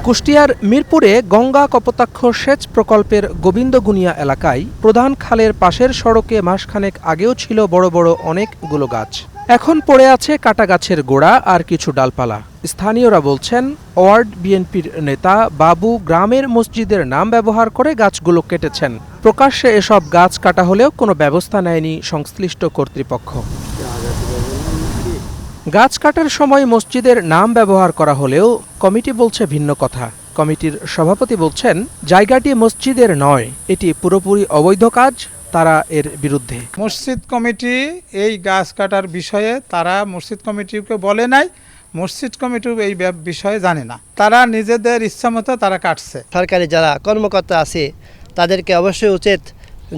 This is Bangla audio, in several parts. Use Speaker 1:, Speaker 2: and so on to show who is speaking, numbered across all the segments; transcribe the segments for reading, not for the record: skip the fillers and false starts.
Speaker 1: কুষ্টিয়ার মিরপুরে গঙ্গা কপোতাক্ষ সেচ প্রকল্পের গোবিন্দগুনিয়া এলাকায় প্রধান খালের পাশের সড়কে মাসখানেক আগেও ছিল বড় বড় অনেকগুলো গাছ। এখন পড়ে আছে কাটা গাছের গোড়া আর কিছু ডালপালা। স্থানীয়রা বলছেন, ওয়ার্ড বিএনপির নেতা বাবু গ্রামের মসজিদের নাম ব্যবহার করে গাছগুলো কেটেছেন। প্রকাশ্যে এসব গাছ কাটা হলেও কোনো ব্যবস্থা নেয়নি সংশ্লিষ্ট কর্তৃপক্ষ। গাছ কাটার সময় মসজিদের নাম ব্যবহার করা হলেও কমিটি বলছে ভিন্ন কথা। কমিটির সভাপতি বলছেন, জায়গাটি মসজিদের নয়, এটি পুরোপুরি অবৈধ কাজ, তারা এর বিরুদ্ধে।
Speaker 2: মসজিদ কমিটি এই গাছ কাটার বিষয়ে তারা মসজিদ কমিটিকে বলে নাই, মসজিদ কমিটি এই বিষয়ে জানে না, তারা নিজেদের ইচ্ছামতো তারা কাটছে।
Speaker 3: সরকারি যারা কর্মকর্তা আছে তাদেরকে অবশ্যই উচিত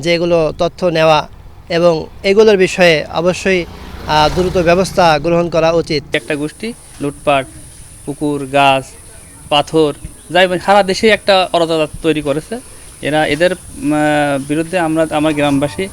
Speaker 3: যে এগুলো তথ্য নেওয়া এবং এগুলোর বিষয়ে অবশ্যই দ্রুত ব্যবস্থা গ্রহণ করা উচিত।
Speaker 4: একটা গোষ্ঠী লুটপাট, পুকুর, গাছ, পাথর, যাই সারা দেশে একটা অরাজকতা তৈরি করেছে। এদের বিরুদ্ধে আমার গ্রামবাসী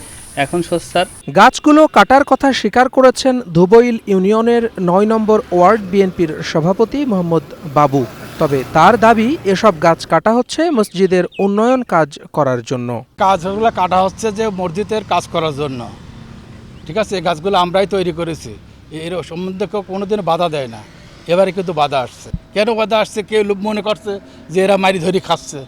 Speaker 4: এখন সোচ্চার।
Speaker 1: গাছগুলো কাটার কথা স্বীকার করেছেন ধুবইল ইউনিয়নের ৯ নম্বর ওয়ার্ড বিএনপির সভাপতি মোহাম্মদ বাবু। তবে তার দাবি, এসব গাছ কাটা হচ্ছে মসজিদের উন্নয়ন কাজ করার জন্য।
Speaker 5: গাছগুলো কাটা হচ্ছে যে মসজিদের কাজ করার জন্য, ঠিক আছে। এই গাছগুলো আমরাই তৈরি করেছি, এর সম্বন্ধে কেউ কোনোদিন বাধা দেয় না। এবারে কিন্তু বাধা আসছে। কেন বাধা আসছে? কেউ লোক মনে করছে যে এরা মারি ধরি খাচ্ছে,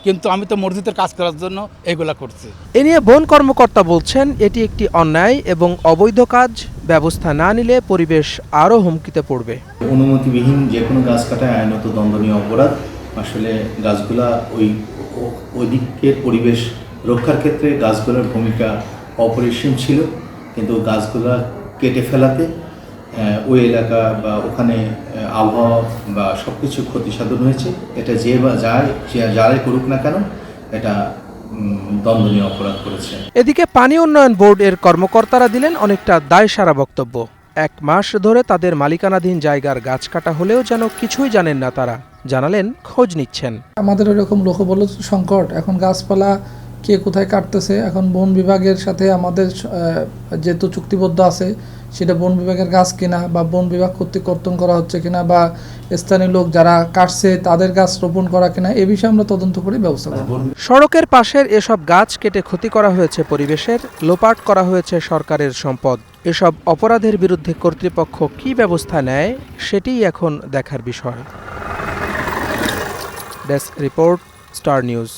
Speaker 5: কিন্তু আমি তো মসজিদের কাজ করার জন্য এইগুলা করছি।
Speaker 1: এ নিয়ে বন কর্মকর্তা বলছেন, এটি একটি অন্যায় এবং অবৈধ কাজ। ব্যবস্থা না নিলে পরিবেশ আরও হুমকিতে পড়বে।
Speaker 6: অনুমতিবিহীন যে কোনো গাছ কাটায় আইনত দণ্ডনীয় অপরাধ। আসলে গাছগুলা ওই দিকের পরিবেশ রক্ষার ক্ষেত্রে গাছগুলোর ভূমিকা অপরিসীম ছিল, কিন্তু গাছগুলা কেটে ফেলাতে ওই এলাকা বা ওখানে আবহাওয়া বা সব কিছু ক্ষতিসাধন হয়েছে। এটা যে বা যারাই করুক না কেন, এটা দণ্ডনীয় অপরাধ করেছে।
Speaker 1: এদিকে পানি উন্নয়ন বোর্ডের কর্মকর্তারা দিলেন অনেকটা দায়সারা বক্তব্য। 1 মাস ধরে তাদের মালিকানাধীন জায়গার গাছ কাটা হলেও যেন কিছুই জানেন না তারা। জানালেন, খোঁজ নিচ্ছেন।
Speaker 7: আমাদের এরকম লোকবল সংকট, এখন গাছপালা কে কোথায় কাটতেছে, এখন বন বিভাগের সাথে আমাদের যেহেতু চুক্তিবদ্ধ আছে, সেটা বন বিভাগের গাছ কিনা বা বন বিভাগ কর্তৃক কর্তন করা হচ্ছে কিনা বা স্থানীয় লোক যারা কাটছে তাদের গাছ রোপণ করা কিনা, এ বিষয়ে আমরা তদন্ত করে ব্যবস্থা করব।
Speaker 1: সড়কের পাশের এসব গাছ কেটে ক্ষতি করা হয়েছে পরিবেশের, লোপাট করা হয়েছে সরকারের সম্পদ। এসব অপরাধের বিরুদ্ধে কর্তৃপক্ষ কী ব্যবস্থা নেয়, সেটিই এখন দেখার বিষয়। Desk report, star news.